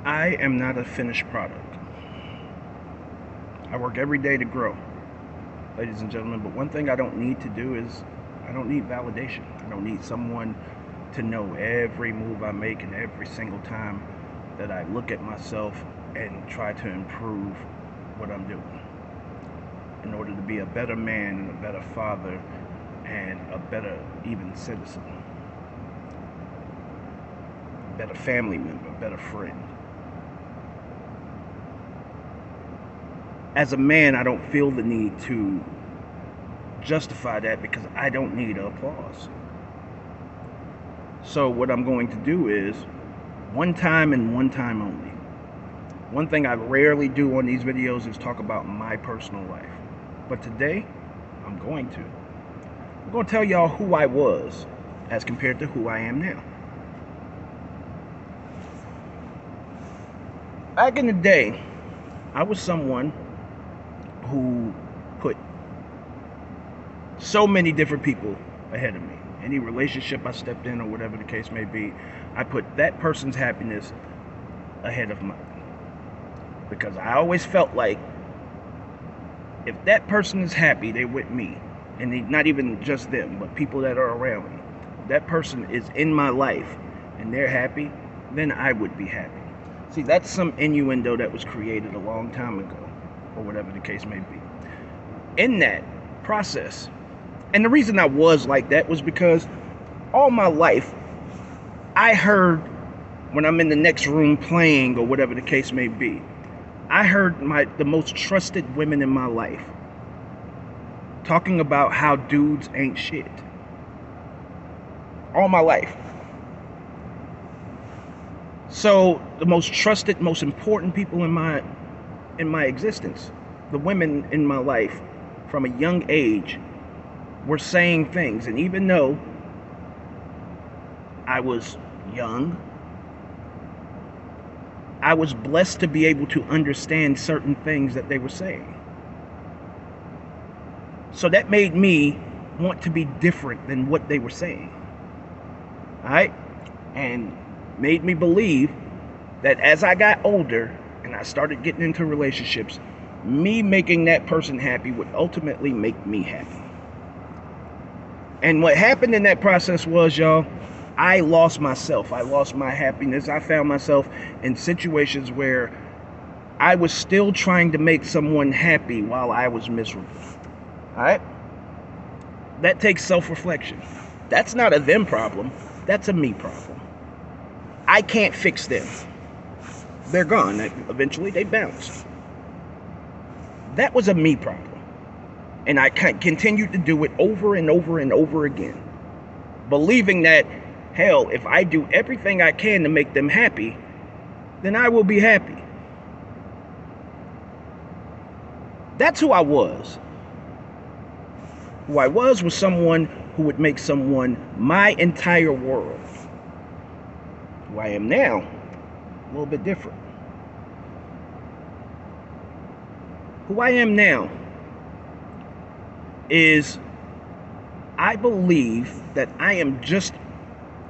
I am not a finished product. I work every day to grow, ladies and gentlemen. But one thing I don't need to do is I don't need validation. I don't need someone to know every move I make and every single time that I look at myself and try to improve what I'm doing in order to be a better man and a better father and a better even citizen, a better family member, a better friend. As a man, I don't feel the need to justify that because I don't need applause. So what I'm going to do is one time and one time only. One thing I rarely do on these videos is talk about my personal life. But today, I'm going to tell y'all who I was as compared to who I am now. Back in the day, I was someone who put so many different people ahead of me. Any relationship I stepped in or whatever the case may be, I put that person's happiness ahead of mine. Because I always felt like if that person is happy, they're with me. And not even just them, but people that are around me. If that person is in my life and they're happy, then I would be happy. See, that's some innuendo that was created a long time ago, or whatever the case may be. In that process, and the reason I was like that was because all my life, I heard when I'm in the next room playing or whatever the case may be, I heard the most trusted women in my life talking about how dudes ain't shit. All my life. So the most trusted, most important people in my existence, the women in my life from a young age, were saying things. And even though I was young, I was blessed to be able to understand certain things that they were saying. So that made me want to be different than what they were saying. Alright? And made me believe that as I got older and I started getting into relationships, me making that person happy would ultimately make me happy. And what happened in that process was, y'all, I lost myself. I lost my happiness. I found myself in situations where I was still trying to make someone happy while I was miserable. All right? That takes self-reflection. That's not a them problem. That's a me problem. I can't fix them. They're gone. Eventually, they bounce. That was a me problem. And I continued to do it over and over and over again. Believing that, hell, if I do everything I can to make them happy, then I will be happy. That's who I was. Who I was someone who would make someone my entire world. Who I am now, a little bit different. Who I am now is, I believe that I am just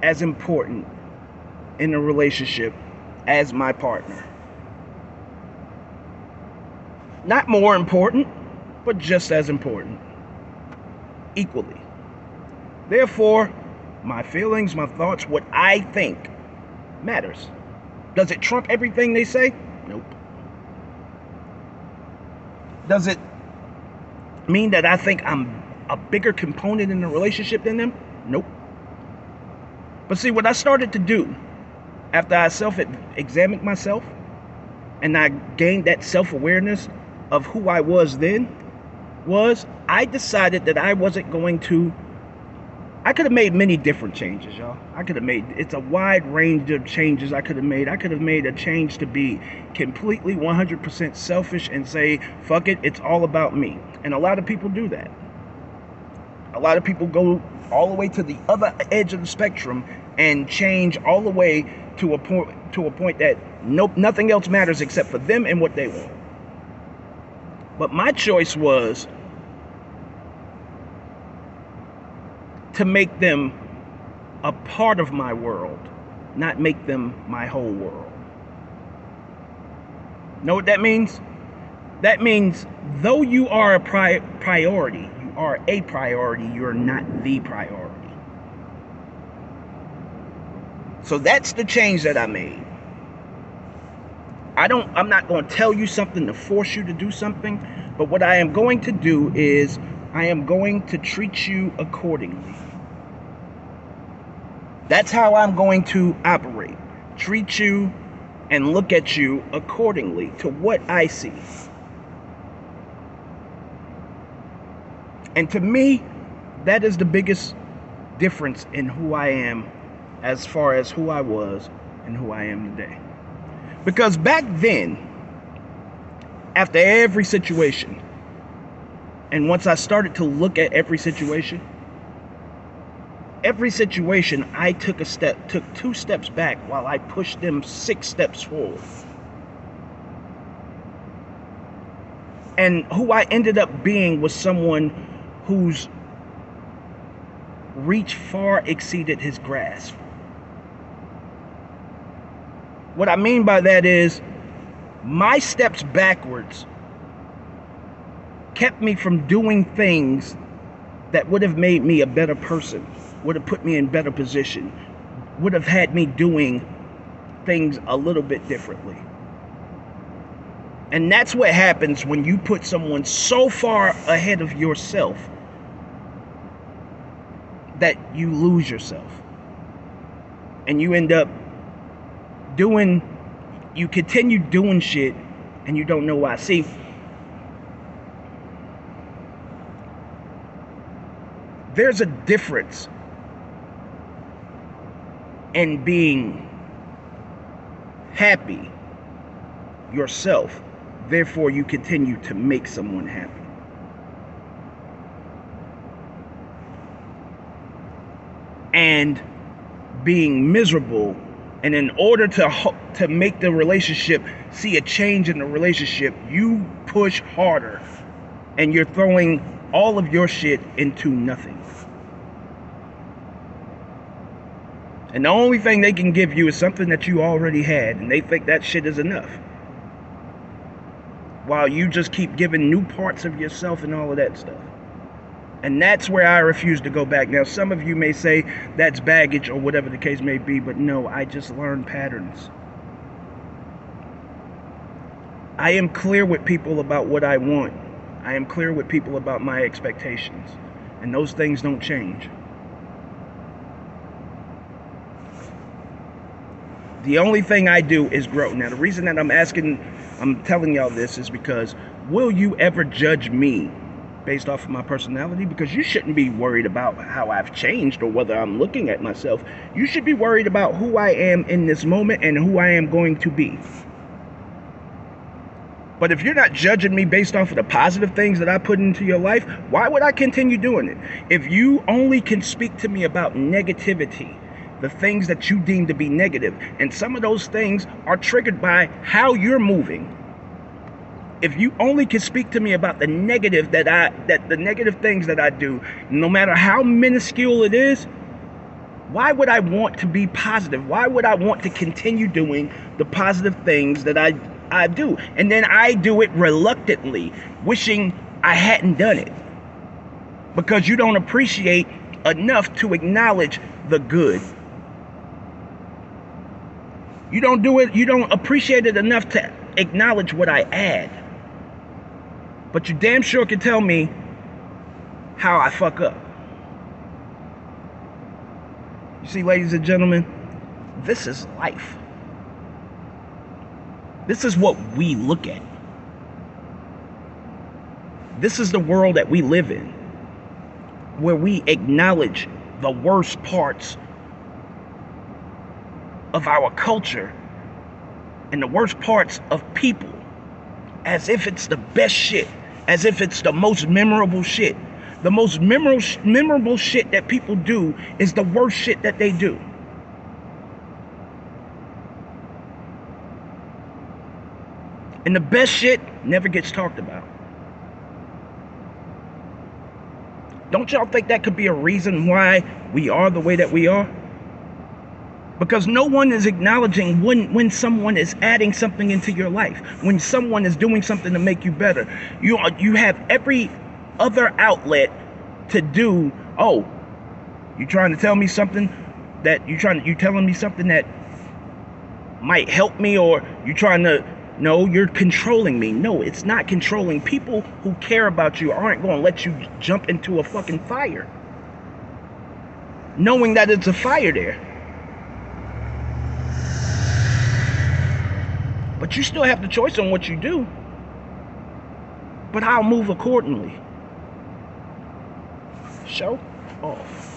as important in a relationship as my partner. Not more important, but just as important. Equally. Therefore, my feelings, my thoughts, what I think matters. Does it trump everything they say? Nope. Does it mean that I think I'm a bigger component in the relationship than them? Nope. But see, what I started to do after I self-examined myself and I gained that self-awareness of who I was then, was I decided that I wasn't going to. I could have made many different changes, y'all. It's a wide range of changes I could have made. I could have made a change to be completely 100% selfish and say, fuck it, it's all about me. And a lot of people do that. A lot of people go all the way to the other edge of the spectrum and change all the way to a point that nothing else matters except for them and what they want. But my choice was to make them a part of my world, not make them my whole world. Know what that means? That means though you are a priority, you are a priority, you're not the priority. So that's the change that I made. I'm not going to tell you something to force you to do something, but what I am going to do is I am going to treat you accordingly. That's how I'm going to operate. Treat you and look at you accordingly to what I see. And to me, that is the biggest difference in who I am as far as who I was and who I am today. Because back then, after every situation, and once I started to look at every situation I took 2 steps back while I pushed them 6 steps forward. And who I ended up being was someone whose reach far exceeded his grasp. What I mean by that is my steps backwards kept me from doing things that would have made me a better person, would have put me in better position, would have had me doing things a little bit differently. And that's what happens when you put someone so far ahead of yourself that you lose yourself. And you end up you continue doing shit and you don't know why. See, there's a difference in being happy yourself, therefore you continue to make someone happy. And being miserable, and in order to make the relationship, see a change in the relationship, you push harder and you're throwing all of your shit into nothing. And the only thing they can give you is something that you already had, and they think that shit is enough, while you just keep giving new parts of yourself and all of that stuff. And that's where I refuse to go back. Now, some of you may say that's baggage or whatever the case may be, but no, I just learned patterns. I am clear with people about what I want. I am clear with people about my expectations. And those things don't change. The only thing I do is grow. Now, the reason that I'm telling y'all this is because, will you ever judge me based off of my personality? Because you shouldn't be worried about how I've changed or whether I'm looking at myself. You should be worried about who I am in this moment and who I am going to be. But if you're not judging me based off of the positive things that I put into your life, why would I continue doing it? If you only can speak to me about negativity, the things that you deem to be negative, and some of those things are triggered by how you're moving. If you only can speak to me about the negative the negative things that I do, no matter how minuscule it is, why would I want to be positive? Why would I want to continue doing the positive things that I do? And then I do it reluctantly, wishing I hadn't done it. Because you don't appreciate enough to acknowledge the good. You don't appreciate it enough to acknowledge what I add. But you damn sure can tell me how I fuck up. You see, ladies and gentlemen, this is life. This is what we look at. This is the world that we live in, where we acknowledge the worst parts of our culture and the worst parts of people as if it's the best shit, as if it's the most memorable shit. The most memorable shit that people do is the worst shit that they do. And the best shit never gets talked about. Don't y'all think that could be a reason why we are the way that we are? Because no one is acknowledging when someone is adding something into your life, when someone is doing something to make you better. You have every other outlet to do. Oh, you trying to tell me something that you telling me something that might help me, or you trying to, no, you're controlling me. No, it's not controlling. People who care about you aren't going to let you jump into a fucking fire knowing that it's a fire there. But you still have the choice on what you do. But I'll move accordingly. Show off.